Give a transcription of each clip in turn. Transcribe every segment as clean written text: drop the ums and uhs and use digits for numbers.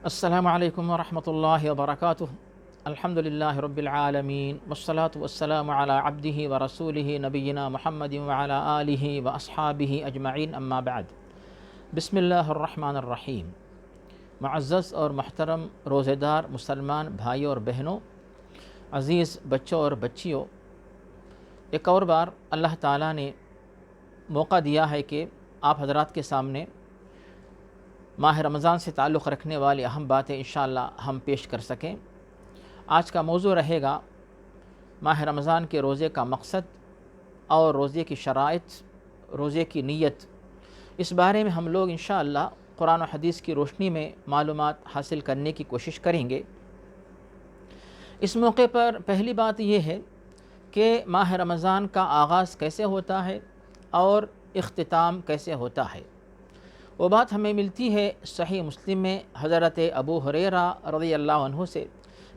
السلام علیکم ورحمۃ اللہ وبرکاتہ۔ الحمد للہ رب العالمین والصلاة والسلام علی عبدہ ورسولہ نبینا محمد وعلی آلہ واصحابہ اجمعین، اما بعد۔ بسم اللہ الرحمن الرحیم۔ معزز اور محترم روزہ دار مسلمان بھائیوں اور بہنوں، عزیز بچوں اور بچیوں، ایک اور بار اللہ تعالیٰ نے موقع دیا ہے کہ آپ حضرات کے سامنے ماہ رمضان سے تعلق رکھنے والی اہم باتیں انشاءاللہ ہم پیش کر سکیں۔ آج کا موضوع رہے گا ماہ رمضان کے روزے کا مقصد اور روزے کی شرائط، روزے کی نیت۔ اس بارے میں ہم لوگ انشاءاللہ قرآن و حدیث کی روشنی میں معلومات حاصل کرنے کی کوشش کریں گے۔ اس موقع پر پہلی بات یہ ہے کہ ماہ رمضان کا آغاز کیسے ہوتا ہے اور اختتام کیسے ہوتا ہے۔ وہ بات ہمیں ملتی ہے صحیح مسلم میں حضرت ابو ہریرہ رضی اللہ عنہ سے۔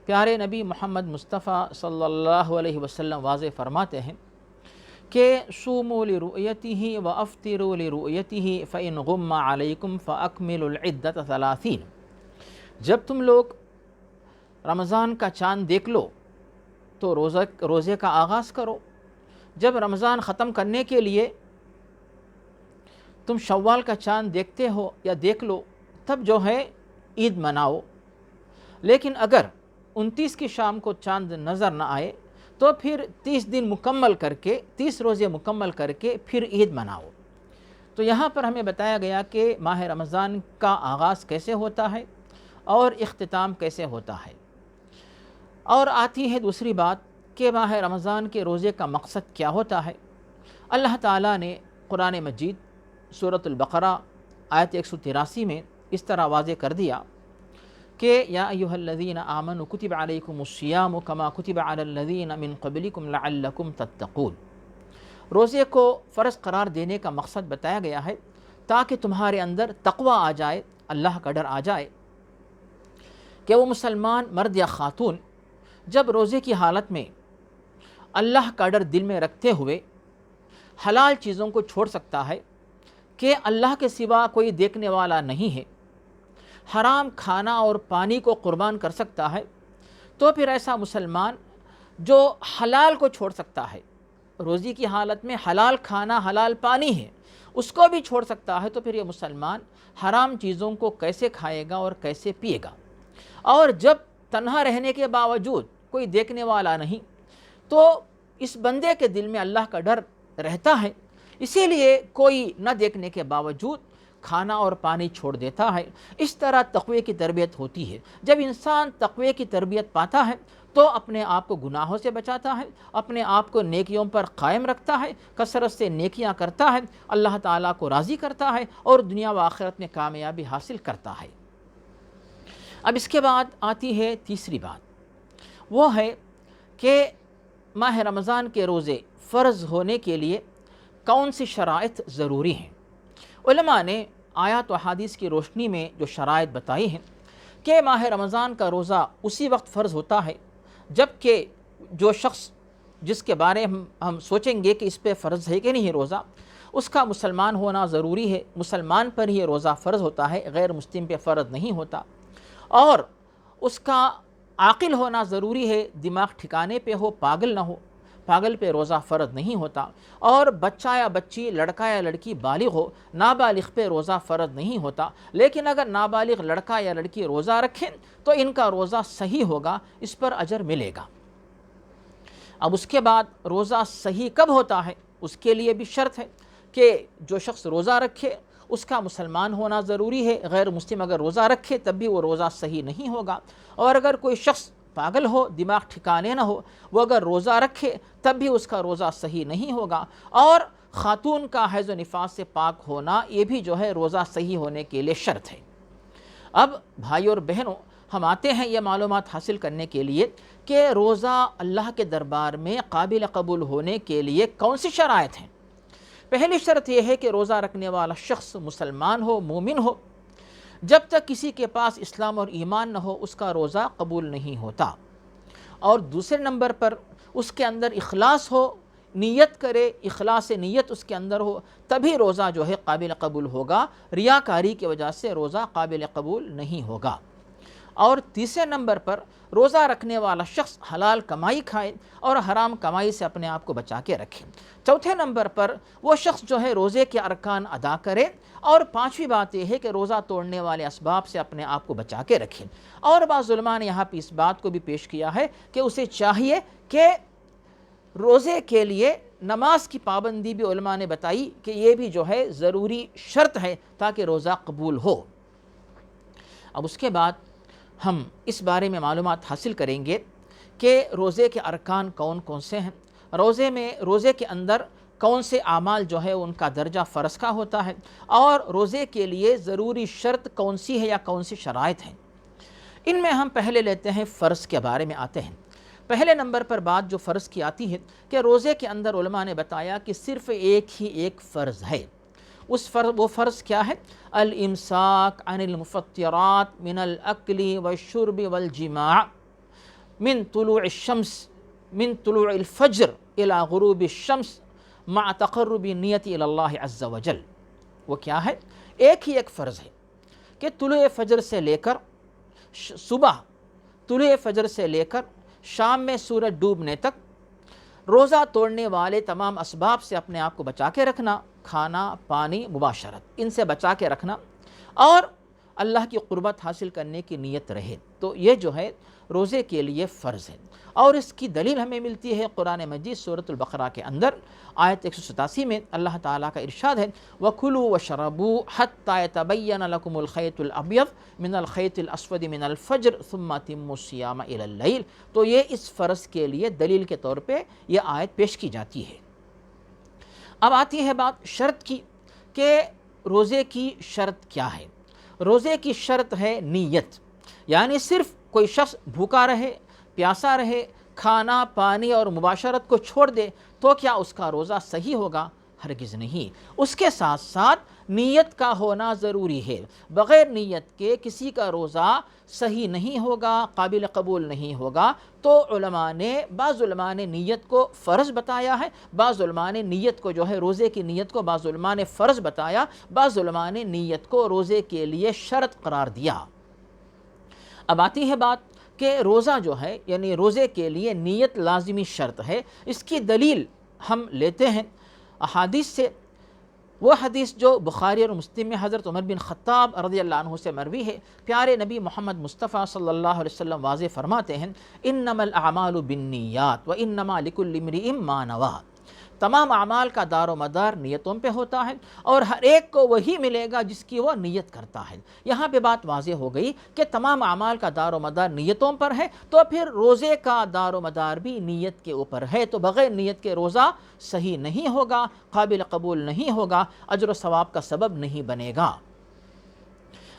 پیارے نبی محمد مصطفیٰ صلی اللہ علیہ وسلم واضح فرماتے ہیں کہ صوموا لرؤیتہ وافطروا لرؤیتہ فإن غم علیکم فأکملوا العدۃ 30۔ جب تم لوگ رمضان کا چاند دیکھ لو تو روزے کا آغاز کرو۔ جب رمضان ختم کرنے کے لیے تم شوال کا چاند دیکھتے ہو یا دیکھ لو تب جو ہے عید مناؤ، لیکن اگر 29 کی شام کو چاند نظر نہ آئے تو پھر 30 دن مکمل کر کے 30 روزے مکمل کر کے پھر عید مناؤ۔ تو یہاں پر ہمیں بتایا گیا کہ ماہ رمضان کا آغاز کیسے ہوتا ہے اور اختتام کیسے ہوتا ہے۔ اور آتی ہے دوسری بات کہ ماہ رمضان کے روزے کا مقصد کیا ہوتا ہے۔ اللہ تعالیٰ نے قرآن مجید سورۃ البقرہ آیت 183 میں اس طرح واضح کر دیا کہ یا ایھا الذین آمنوا کتب علیکم الصیام کما کتب علی الذین من قبلکم لعلکم تتقون۔ روزے کو فرض قرار دینے کا مقصد بتایا گیا ہے تاکہ تمہارے اندر تقوی آ جائے، اللہ کا ڈر آ جائے کہ وہ مسلمان مرد یا خاتون جب روزے کی حالت میں اللہ کا ڈر دل میں رکھتے ہوئے حلال چیزوں کو چھوڑ سکتا ہے کہ اللہ کے سوا کوئی دیکھنے والا نہیں ہے، حرام کھانا اور پانی کو قربان کر سکتا ہے، تو پھر ایسا مسلمان جو حلال کو چھوڑ سکتا ہے، روزی کی حالت میں حلال کھانا حلال پانی ہے اس کو بھی چھوڑ سکتا ہے، تو پھر یہ مسلمان حرام چیزوں کو کیسے کھائے گا اور کیسے پیے گا۔ اور جب تنہا رہنے کے باوجود کوئی دیکھنے والا نہیں تو اس بندے کے دل میں اللہ کا ڈر رہتا ہے، اسی لیے کوئی نہ دیکھنے کے باوجود کھانا اور پانی چھوڑ دیتا ہے۔ اس طرح تقوی کی تربیت ہوتی ہے۔ جب انسان تقوی کی تربیت پاتا ہے تو اپنے آپ کو گناہوں سے بچاتا ہے، اپنے آپ کو نیکیوں پر قائم رکھتا ہے، کثرت سے نیکیاں کرتا ہے، اللہ تعالیٰ کو راضی کرتا ہے اور دنیا و آخرت میں کامیابی حاصل کرتا ہے۔ اب اس کے بعد آتی ہے تیسری بات، وہ ہے کہ ماہ رمضان کے روزے فرض ہونے کے لیے کون سی شرائط ضروری ہیں۔ علماء نے آیات و احادیث کی روشنی میں جو شرائط بتائی ہیں کہ ماہ رمضان کا روزہ اسی وقت فرض ہوتا ہے جب کہ جو شخص جس کے بارے ہم سوچیں گے کہ اس پہ فرض ہے کہ نہیں ہے روزہ، اس کا مسلمان ہونا ضروری ہے، مسلمان پر ہی روزہ فرض ہوتا ہے، غیر مسلم پہ فرض نہیں ہوتا، اور اس کا عاقل ہونا ضروری ہے، دماغ ٹھکانے پہ ہو، پاگل نہ ہو، پاگل پہ روزہ فرض نہیں ہوتا، اور بچہ یا بچی، لڑکا یا لڑکی بالغ ہو، نابالغ پہ روزہ فرض نہیں ہوتا۔ لیکن اگر نابالغ لڑکا یا لڑکی روزہ رکھیں تو ان کا روزہ صحیح ہوگا، اس پر اجر ملے گا۔ اب اس کے بعد روزہ صحیح کب ہوتا ہے، اس کے لیے بھی شرط ہے کہ جو شخص روزہ رکھے اس کا مسلمان ہونا ضروری ہے، غیر مسلم اگر روزہ رکھے تب بھی وہ روزہ صحیح نہیں ہوگا۔ اور اگر کوئی شخص پاگل ہو، دماغ ٹھکانے نہ ہو، وہ اگر روزہ رکھے تب بھی اس کا روزہ صحیح نہیں ہوگا۔ اور خاتون کا حیض و نفاس سے پاک ہونا یہ بھی جو ہے روزہ صحیح ہونے کے لیے شرط ہے۔ اب بھائی اور بہنوں، ہم آتے ہیں یہ معلومات حاصل کرنے کے لیے کہ روزہ اللہ کے دربار میں قابل قبول ہونے کے لیے کون سی شرائط ہیں۔ پہلی شرط یہ ہے کہ روزہ رکھنے والا شخص مسلمان ہو، مومن ہو۔ جب تک کسی کے پاس اسلام اور ایمان نہ ہو اس کا روزہ قبول نہیں ہوتا۔ اور دوسرے نمبر پر اس کے اندر اخلاص ہو، نیت کرے، اخلاص نیت اس کے اندر ہو، تبھی روزہ جو ہے قابل قبول ہوگا، ریاکاری کی وجہ سے روزہ قابل قبول نہیں ہوگا۔ اور تیسرے نمبر پر روزہ رکھنے والا شخص حلال کمائی کھائے اور حرام کمائی سے اپنے آپ کو بچا کے رکھے۔ چوتھے نمبر پر وہ شخص جو ہے روزے کے ارکان ادا کرے، اور پانچویں بات یہ ہے کہ روزہ توڑنے والے اسباب سے اپنے آپ کو بچا کے رکھے۔ اور بعض علماء نے یہاں پہ اس بات کو بھی پیش کیا ہے کہ اسے چاہیے کہ روزے کے لیے نماز کی پابندی بھی علماء نے بتائی کہ یہ بھی جو ہے ضروری شرط ہے تاکہ روزہ قبول ہو۔ اب اس کے بعد ہم اس بارے میں معلومات حاصل کریں گے کہ روزے کے ارکان کون کون سے ہیں، روزے کے اندر کون سے اعمال جو ہے ان کا درجہ فرض کا ہوتا ہے، اور روزے کے لیے ضروری شرط کون سی ہے یا کون سی شرائط ہیں۔ ان میں ہم پہلے لیتے ہیں فرض کے بارے میں آتے ہیں۔ پہلے نمبر پر بات جو فرض کی آتی ہے کہ روزے کے اندر علماء نے بتایا کہ صرف ایک فرض ہے۔ وہ فرض کیا ہے؟ الامساک عن المفطرات من الاکل والشرب والجماع من طلوع الفجر الى غروب الشمس مع تقرب نیت الى اللہ عز وجل۔ وہ کیا ہے؟ ایک فرض ہے کہ طلوع فجر سے لے کر صبح، طلوع فجر سے لے کر شام میں سورج ڈوبنے تک روزہ توڑنے والے تمام اسباب سے اپنے آپ کو بچا کے رکھنا، کھانا، پانی، مباشرت، ان سے بچا کے رکھنا، اور اللہ کی قربت حاصل کرنے کی نیت رہے، تو یہ جو ہے روزے کے لیے فرض ہے۔ اور اس کی دلیل ہمیں ملتی ہے قرآن مجید سورۃ البقرہ کے اندر آیت 187 میں اللہ تعالیٰ کا ارشاد ہے وَكُلُوا وَاشْرَبُوا حَتَّى يَتَبَيَّنَ لَكُمُ الْخَيْطُ الْأَبْيَضُ مِنَ الْخَيْطِ الْأَسْوَدِ مِنَ الْفَجْرِ ثُمَّ أَتِمُّوا الصِّيَامَ إِلَى اللَّيْلِ۔ تو یہ اس فرض کے لیے دلیل کے طور پہ یہ آیت پیش کی جاتی ہے۔ اب آتی ہے بات شرط کی کہ روزے کی شرط کیا ہے۔ روزے کی شرط ہے نیت، یعنی صرف کوئی شخص بھوکا رہے، پیاسا رہے، کھانا پانی اور مباشرت کو چھوڑ دے تو کیا اس کا روزہ صحیح ہوگا؟ ہرگز نہیں۔ اس کے ساتھ ساتھ نیت کا ہونا ضروری ہے۔ بغیر نیت کے کسی کا روزہ صحیح نہیں ہوگا، قابل قبول نہیں ہوگا۔ تو بعض علماء نے نیت کو فرض بتایا ہے، بعض علماء نے نیت کو جو ہے روزے کی نیت کو بعض علماء نے فرض بتایا، بعض علماء نے نیت کو روزے کے لیے شرط قرار دیا۔ اب آتی ہے بات کہ روزہ جو ہے یعنی روزے کے لیے نیت لازمی شرط ہے۔ اس کی دلیل ہم لیتے ہیں احادیث سے۔ وہ حدیث جو بخاری اور مسلم میں حضرت عمر بن خطاب رضی اللہ عنہ سے مروی ہے، پیارے نبی محمد مصطفیٰ صلی اللہ علیہ وسلم واضح فرماتے ہیں انما الاعمال بالنیات وانما لکل امرئ ما نویٰ۔ تمام اعمال کا دار و مدار نیتوں پہ ہوتا ہے، اور ہر ایک کو وہی ملے گا جس کی وہ نیت کرتا ہے۔ یہاں پہ بات واضح ہو گئی کہ تمام اعمال کا دار و مدار نیتوں پر ہے، تو پھر روزے کا دار و مدار بھی نیت کے اوپر ہے۔ تو بغیر نیت کے روزہ صحیح نہیں ہوگا، قابل قبول نہیں ہوگا، اجر و ثواب کا سبب نہیں بنے گا۔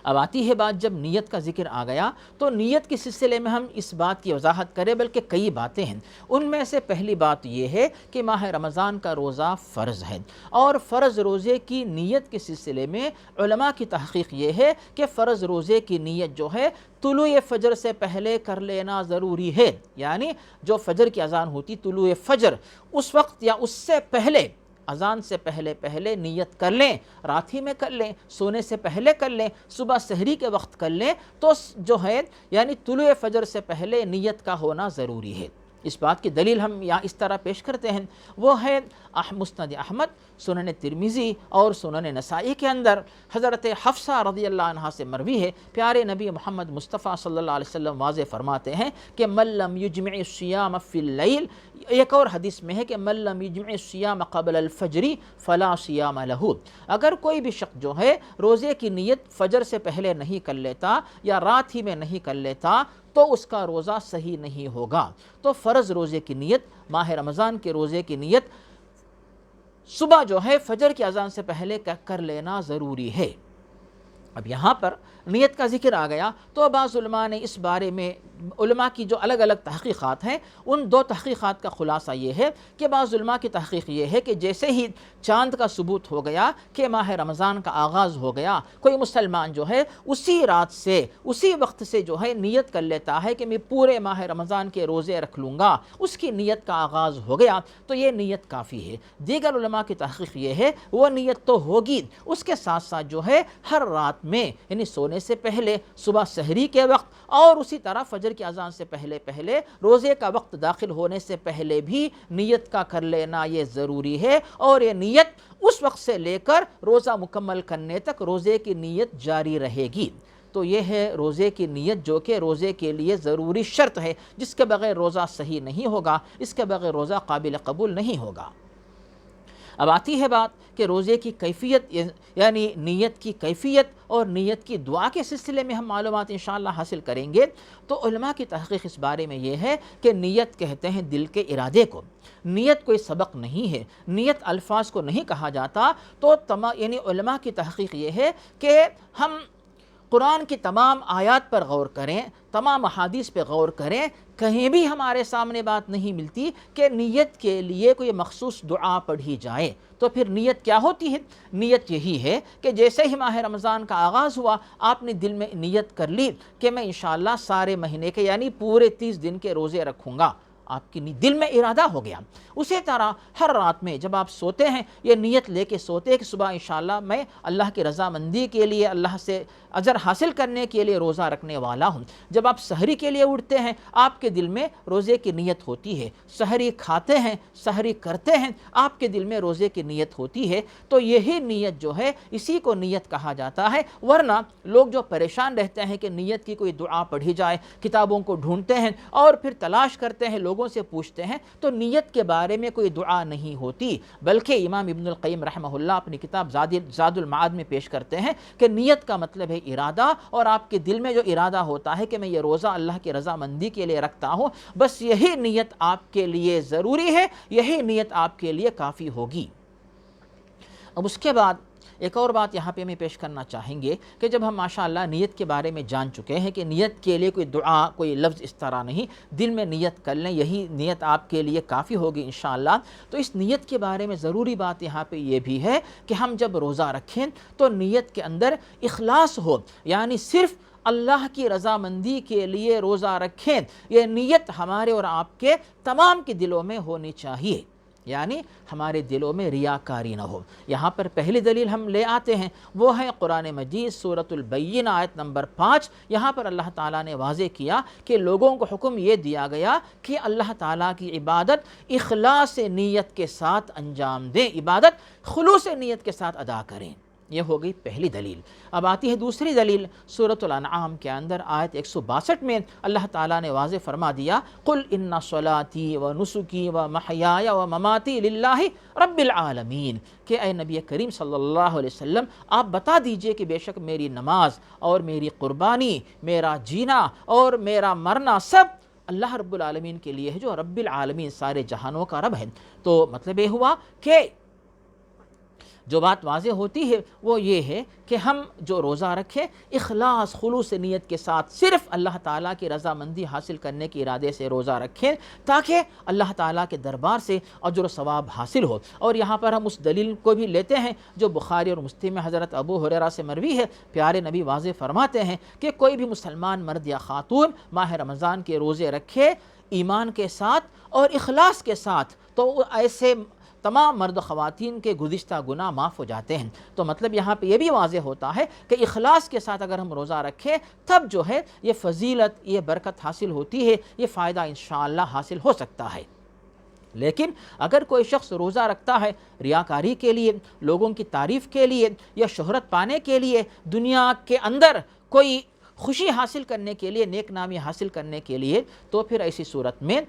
اب آتی ہے بات جب نیت کا ذکر آ گیا تو نیت کے سلسلے میں ہم اس بات کی وضاحت کریں، بلکہ کئی باتیں ہیں۔ ان میں سے پہلی بات یہ ہے کہ ماہ رمضان کا روزہ فرض ہے، اور فرض روزے کی نیت کے سلسلے میں علماء کی تحقیق یہ ہے کہ فرض روزے کی نیت جو ہے طلوع فجر سے پہلے کر لینا ضروری ہے، یعنی جو فجر کی اذان ہوتی طلوع فجر اس وقت یا اس سے پہلے، اذان سے پہلے نیت کر لیں، رات ہی میں کر لیں، سونے سے پہلے کر لیں، صبح سحری کے وقت کر لیں، تو جو ہے یعنی طلوع فجر سے پہلے نیت کا ہونا ضروری ہے۔ اس بات کی دلیل ہم یہاں اس طرح پیش کرتے ہیں، وہ ہے مسند احمد، سنن ترمذی اور سنن نسائی کے اندر حضرت حفصہ رضی اللہ عنہا سے مروی ہے، پیارے نبی محمد مصطفیٰ صلی اللہ علیہ وسلم واضح فرماتے ہیں کہ من لم یجمع الصیام فی اللیل، ایک اور حدیث میں ہے کہ من لم یجمع الصیام قبل الفجر فلا صیام لہ، اگر کوئی بھی شخص جو ہے روزے کی نیت فجر سے پہلے نہیں کر لیتا یا رات ہی میں نہیں کر لیتا تو اس کا روزہ صحیح نہیں ہوگا۔ تو فرض روزے کی نیت، ماہ رمضان کے روزے کی نیت صبح جو ہے فجر کی اذان سے پہلے کر لینا ضروری ہے۔ اب یہاں پر نیت کا ذکر آ گیا تو بعض علماء نے اس بارے میں، علماء کی جو الگ الگ تحقیقات ہیں، ان دو تحقیقات کا خلاصہ یہ ہے کہ بعض علماء کی تحقیق یہ ہے کہ جیسے ہی چاند کا ثبوت ہو گیا کہ ماہ رمضان کا آغاز ہو گیا، کوئی مسلمان جو ہے اسی رات سے، اسی وقت سے جو ہے نیت کر لیتا ہے کہ میں پورے ماہ رمضان کے روزے رکھ لوں گا، اس کی نیت کا آغاز ہو گیا تو یہ نیت کافی ہے۔ دیگر علماء کی تحقیق یہ ہے وہ نیت تو ہوگی، اس کے ساتھ ساتھ جو ہے ہر رات میں یعنی سونے ہونے سے پہلے، صبح سحری کے وقت، اور اسی طرح فجر کی اذان سے پہلے روزے کا وقت داخل ہونے سے پہلے بھی نیت کا کر لینا یہ ضروری ہے، اور یہ نیت اس وقت سے لے کر روزہ مکمل کرنے تک روزے کی نیت جاری رہے گی۔ تو یہ ہے روزے کی نیت، جو کہ روزے کے لیے ضروری شرط ہے، جس کے بغیر روزہ صحیح نہیں ہوگا، اس کے بغیر روزہ قابل قبول نہیں ہوگا۔ اب آتی ہے بات کہ روزے کی کیفیت، یعنی نیت کی کیفیت اور نیت کی دعا کے سلسلے میں ہم معلومات انشاءاللہ حاصل کریں گے۔ تو علماء کی تحقیق اس بارے میں یہ ہے کہ نیت کہتے ہیں دل کے ارادے کو، نیت کوئی سبق نہیں ہے، نیت الفاظ کو نہیں کہا جاتا۔ تو یعنی علماء کی تحقیق یہ ہے کہ ہم قرآن کی تمام آیات پر غور کریں، تمام احادیث پہ غور کریں، کہیں بھی ہمارے سامنے بات نہیں ملتی کہ نیت کے لیے کوئی مخصوص دعا پڑھی جائے۔ تو پھر نیت کیا ہوتی ہے؟ نیت یہی ہے کہ جیسے ہی ماہ رمضان کا آغاز ہوا، آپ نے دل میں نیت کر لی کہ میں انشاءاللہ سارے مہینے کے یعنی پورے 30 دن کے روزے رکھوں گا، آپ کی دل میں ارادہ ہو گیا۔ اسی طرح ہر رات میں جب آپ سوتے ہیں یہ نیت لے کے سوتے ہیں کہ صبح انشاءاللہ میں اللہ کی رضامندی کے لیے، اللہ سے اجر حاصل کرنے کے لیے روزہ رکھنے والا ہوں۔ جب آپ سحری کے لیے اٹھتے ہیں آپ کے دل میں روزے کی نیت ہوتی ہے، سحری کھاتے ہیں، سحری کرتے ہیں، آپ کے دل میں روزے کی نیت ہوتی ہے۔ تو یہی نیت جو ہے اسی کو نیت کہا جاتا ہے۔ ورنہ لوگ جو پریشان رہتے ہیں کہ نیت کی کوئی دعا پڑھی جائے، کتابوں کو ڈھونڈتے ہیں اور پھر تلاش کرتے ہیں، لوگوں سے پوچھتے ہیں، تو نیت کے بارے میں کوئی دعا نہیں ہوتی، بلکہ امام ابن القیم رحمہ اللہ اپنی کتاب زاد المعاد میں پیش کرتے ہیں کہ نیت کا مطلب ہے ارادہ، اور آپ کے دل میں جو ارادہ ہوتا ہے کہ میں یہ روزہ اللہ کی رضامندی کے لیے رکھتا ہوں، بس یہی نیت آپ کے لیے ضروری ہے، یہی نیت آپ کے لیے کافی ہوگی۔ اب اس کے بعد ایک اور بات یہاں پہ ہمیں پیش کرنا چاہیں گے کہ جب ہم ماشاءاللہ نیت کے بارے میں جان چکے ہیں کہ نیت کے لیے کوئی دعا، کوئی لفظ اس طرح نہیں، دل میں نیت کر لیں، یہی نیت آپ کے لیے کافی ہوگی انشاءاللہ۔ تو اس نیت کے بارے میں ضروری بات یہاں پہ یہ بھی ہے کہ ہم جب روزہ رکھیں تو نیت کے اندر اخلاص ہو، یعنی صرف اللہ کی رضامندی کے لیے روزہ رکھیں، یہ نیت ہمارے اور آپ کے تمام کے دلوں میں ہونی چاہیے، یعنی ہمارے دلوں میں ریاکاری نہ ہو۔ یہاں پر پہلی دلیل ہم لے آتے ہیں، وہ ہے قرآن مجید سورۃ البینہ آیت نمبر 5۔ یہاں پر اللہ تعالیٰ نے واضح کیا کہ لوگوں کو حکم یہ دیا گیا کہ اللہ تعالیٰ کی عبادت اخلاص نیت کے ساتھ انجام دیں، عبادت خلوص نیت کے ساتھ ادا کریں۔ یہ ہو گئی پہلی دلیل۔ اب آتی ہے دوسری دلیل، سورۃ الانعام کے اندر آیت 162 میں اللہ تعالیٰ نے واضح فرما دیا، قل ان صلاتی و نسکی و محیای و مماتی للہ رب العالمین، کہ اے نبی کریم صلی اللہ علیہ وسلم آپ بتا دیجئے کہ بے شک میری نماز اور میری قربانی، میرا جینا اور میرا مرنا سب اللہ رب العالمین کے لیے ہے، جو رب العالمین سارے جہانوں کا رب ہے۔ تو مطلب یہ ہوا کہ جو بات واضح ہوتی ہے وہ یہ ہے کہ ہم جو روزہ رکھیں اخلاص خلوص نیت کے ساتھ صرف اللہ تعالیٰ کی رضامندی حاصل کرنے کے ارادے سے روزہ رکھیں، تاکہ اللہ تعالیٰ کے دربار سے اجر و ثواب حاصل ہو۔ اور یہاں پر ہم اس دلیل کو بھی لیتے ہیں جو بخاری اور مسلم میں حضرت ابو ہریرہ سے مروی ہے، پیارے نبی واضح فرماتے ہیں کہ کوئی بھی مسلمان مرد یا خاتون ماہ رمضان کے روزے رکھے ایمان کے ساتھ اور اخلاص کے ساتھ، تو ایسے تمام مرد و خواتین کے گزشتہ گناہ معاف ہو جاتے ہیں۔ تو مطلب یہاں پہ یہ بھی واضح ہوتا ہے کہ اخلاص کے ساتھ اگر ہم روزہ رکھیں تب جو ہے یہ فضیلت، یہ برکت حاصل ہوتی ہے، یہ فائدہ انشاءاللہ حاصل ہو سکتا ہے۔ لیکن اگر کوئی شخص روزہ رکھتا ہے ریاکاری کے لیے، لوگوں کی تعریف کے لیے، یا شہرت پانے کے لیے، دنیا کے اندر کوئی خوشی حاصل کرنے کے لیے، نیک نامی حاصل کرنے کے لیے، تو پھر ایسی صورت میں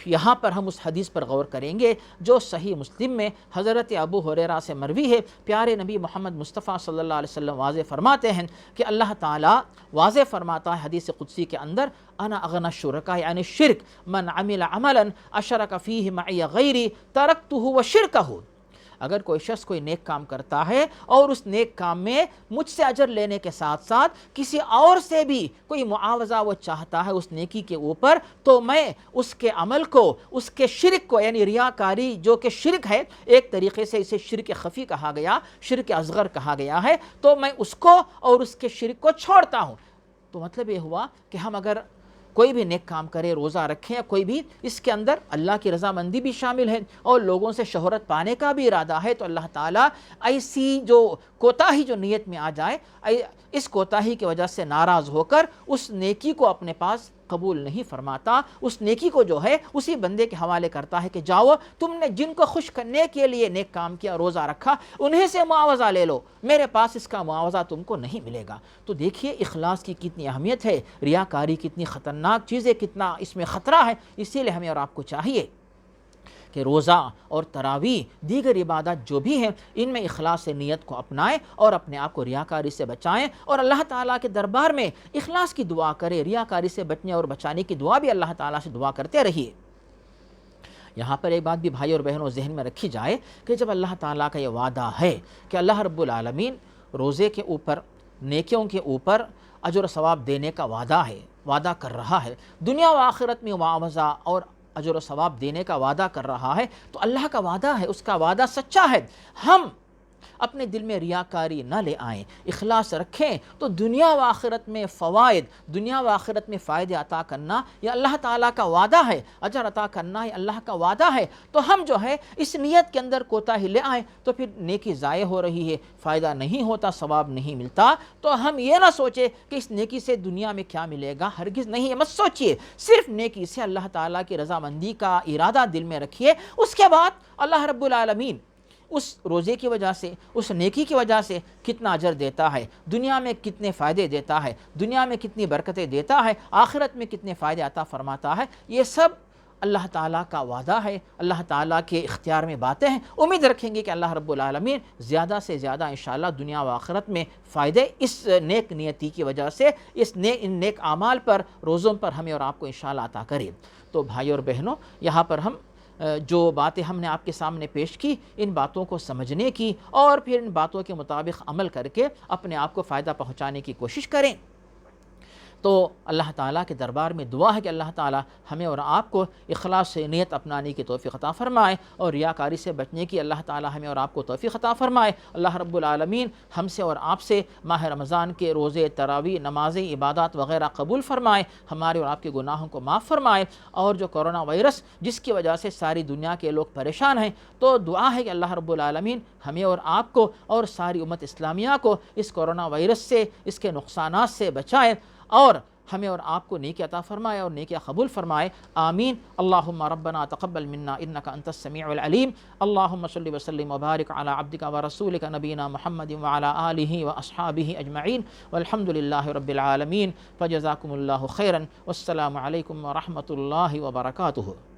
یہاں پر ہم اس حدیث پر غور کریں گے جو صحیح مسلم میں حضرت ابو ہریرہ سے مروی ہے۔ پیارے نبی محمد مصطفیٰ صلی اللہ علیہ وسلم واضح فرماتے ہیں کہ اللہ تعالیٰ واضح فرماتا ہے حدیث قدسی کے اندر، انا اغنی الشرکاء عن الشرک من عمل عملا اشرک فیہ معی غیری ترکتہ وشرکہ۔ اگر کوئی شخص کوئی نیک کام کرتا ہے اور اس نیک کام میں مجھ سے اجر لینے کے ساتھ ساتھ کسی اور سے بھی کوئی معاوضہ وہ چاہتا ہے اس نیکی کے اوپر، تو میں اس کے عمل کو، اس کے شرک کو، یعنی ریاکاری جو کہ شرک ہے، ایک طریقے سے اسے شرک خفی کہا گیا، شرک اصغر کہا گیا ہے، تو میں اس کو اور اس کے شرک کو چھوڑتا ہوں۔ تو مطلب یہ ہوا کہ ہم اگر کوئی بھی نیک کام کرے، روزہ رکھیں یا کوئی بھی، اس کے اندر اللہ کی رضامندی بھی شامل ہے اور لوگوں سے شہرت پانے کا بھی ارادہ ہے، تو اللہ تعالیٰ ایسی جو کوتاہی جو نیت میں آ جائے، اس کوتاہی کی وجہ سے ناراض ہو کر اس نیکی کو اپنے پاس قبول نہیں فرماتا، اس نیکی کو جو ہے اسی بندے کے حوالے کرتا ہے کہ جاؤ تم نے جن کو خوش کرنے کے لیے نیک کام کیا، روزہ رکھا، انہیں سے معاوضہ لے لو، میرے پاس اس کا معاوضہ تم کو نہیں ملے گا۔ تو دیکھیے اخلاص کی کتنی اہمیت ہے، ریاکاری کتنی خطرناک چیز ہے، کتنا اس میں خطرہ ہے۔ اسی لیے ہمیں اور آپ کو چاہیے کہ روزہ اور تراویح دیگر عبادات جو بھی ہیں ان میں اخلاص سے نیت کو اپنائیں اور اپنے آپ کو ریاکاری سے بچائیں، اور اللہ تعالیٰ کے دربار میں اخلاص کی دعا کریں، ریاکاری سے بچنے اور بچانے کی دعا بھی اللہ تعالیٰ سے دعا کرتے رہیے۔ یہاں پر ایک بات بھی بھائی اور بہنوں ذہن میں رکھی جائے کہ جب اللہ تعالیٰ کا یہ وعدہ ہے کہ اللہ رب العالمین روزے کے اوپر، نیکیوں کے اوپر اجر و ثواب دینے کا وعدہ کر رہا ہے، دنیا و آخرت میں معاوضہ اور اجر و ثواب دینے کا وعدہ کر رہا ہے، تو اللہ کا وعدہ ہے، اس کا وعدہ سچا ہے۔ ہم اپنے دل میں ریاکاری نہ لے آئیں، اخلاص رکھیں، تو دنیا و آخرت میں فوائد، دنیا و آخرت میں فائدے عطا کرنا یہ اللہ تعالیٰ کا وعدہ ہے، اجر عطا کرنا یہ اللہ کا وعدہ ہے۔ تو ہم جو ہے اس نیت کے اندر کوتاہی لے آئیں تو پھر نیکی ضائع ہو رہی ہے، فائدہ نہیں ہوتا، ثواب نہیں ملتا۔ تو ہم یہ نہ سوچیں کہ اس نیکی سے دنیا میں کیا ملے گا، ہرگز نہیں، مت سوچئے، صرف نیکی سے اللہ تعالیٰ کی رضامندی کا ارادہ دل میں رکھیے۔ اس کے بعد اللہ رب العالمین اس روزے کی وجہ سے، اس نیکی کی وجہ سے کتنا اجر دیتا ہے، دنیا میں کتنے فائدے دیتا ہے، دنیا میں کتنی برکتیں دیتا ہے، آخرت میں کتنے فائدے عطا فرماتا ہے، یہ سب اللہ تعالیٰ کا وعدہ ہے، اللہ تعالیٰ کے اختیار میں باتیں ہیں۔ امید رکھیں گے کہ اللہ رب العالمین زیادہ سے زیادہ انشاءاللہ دنیا و آخرت میں فائدے اس نیک نیتی کی وجہ سے، ان نیک اعمال پر، روزوں پر ہمیں اور آپ کو انشاءاللہ عطا کرے۔ تو بھائی اور بہنوں، یہاں پر ہم جو باتیں ہم نے آپ کے سامنے پیش کی، ان باتوں کو سمجھنے کی اور پھر ان باتوں کے مطابق عمل کر کے اپنے آپ کو فائدہ پہنچانے کی کوشش کریں۔ تو اللہ تعالیٰ کے دربار میں دعا ہے کہ اللہ تعالیٰ ہمیں اور آپ کو اخلاص سے نیت اپنانے کی توفیق عطا فرمائے اور ریاکاری سے بچنے کی اللہ تعالیٰ ہمیں اور آپ کو توفیق عطا فرمائے۔ اللہ رب العالمین ہم سے اور آپ سے ماہ رمضان کے روزے، تراویح، نمازیں، عبادات وغیرہ قبول فرمائے، ہمارے اور آپ کے گناہوں کو معاف فرمائے، اور جو کورونا وائرس جس کی وجہ سے ساری دنیا کے لوگ پریشان ہیں، تو دعا ہے کہ اللہ رب العالمین ہمیں اور آپ کو اور ساری امت اسلامیہ کو اس کورونا وائرس سے، اس کے نقصانات سے بچائے اور ہمیں اور آپ کو نیکی عطا فرمائے اور نیکیاں قبول فرمائے، آمین۔ اللہم ربنا تقبل منا انک انت السمیع العلیم۔ اللہم صلی وسلم وبارک علی عبدک ورسولک نبینا محمد وعلی آلہ واصحابہ اجمعین والحمد للہ رب العالمین۔ فجزاکم اللہ خیرا، والسلام علیکم ورحمۃ اللہ وبرکاتہ۔